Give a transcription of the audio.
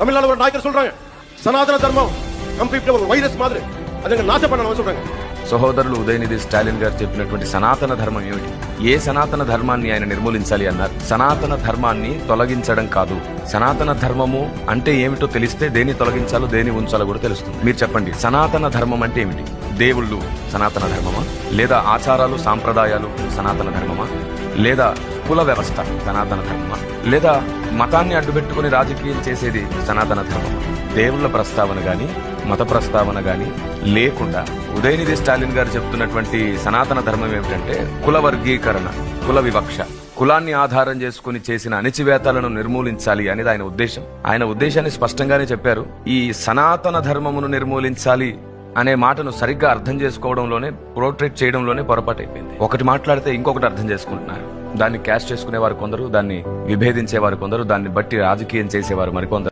தமிழ்நாடு ஒரு நாயக்கர் சொல்றாங்க, சனாதன தர்மம் கம்ப்ளீட் ஒரு వైరస్ மாதிரி அதுங்க நாசம் பண்ணணும் சொல்றாங்க. సహోదరులు ఉదయనిధి స్టాలిన్ గారు చెప్పినటువంటి సనాతన ధర్మం ఏమిటి? ఏ సనాతన ధర్మాన్ని ఆయన నిర్మూలించాలి అన్నారు? సనాతన ధర్మాన్ని తొలగించడం కాదు. సనాతన ధర్మము అంటే ఏమిటో తెలిస్తే దేన్ని తొలగించాలో దేన్ని ఉంచాలో కూడా తెలుస్తుంది. మీరు చెప్పండి, సనాతన ధర్మం అంటే ఏమిటి? దేవుళ్ళు సనాతన ధర్మమా? లేదా ఆచారాలు సాంప్రదాయాలు సనాతన ధర్మమా? లేదా కుల వ్యవస్థ సనాతన ధర్మమా? లేదా మతాన్ని అడ్డుపెట్టుకుని రాజకీయం చేసేది సనాతన ధర్మమా? దేవుళ్ళ ప్రస్తావన గాని మత ప్రస్తావన గాని లేకుండా ఉదయనిధి స్టాలిన్ గారు చెప్తున్నటువంటి సనాతన ధర్మం ఏమిటంటే కుల వర్గీకరణ, కుల వివక్ష, కులాన్ని ఆధారం చేసుకుని చేసిన అణిచివేతలను నిర్మూలించాలి అనేది ఆయన ఉద్దేశం. ఆయన ఉద్దేశాన్ని స్పష్టంగానే చెప్పారు. ఈ సనాతన ధర్మమును నిర్మూలించాలి అనే మాటను సరిగ్గా అర్థం చేసుకోవడంలోనే, పోర్ట్రేట్ చేయడంలోనే పొరపాటు అయిపోయింది. ఒకటి మాట్లాడితే ఇంకొకటి అర్థం చేసుకుంటున్నారు. దాన్ని క్యాష్ చేసుకునేవారు కొందరు, దాన్ని విభేదించేవారు కొందరు, దాన్ని బట్టి రాజకీయం చేసేవారు మరికొందరు.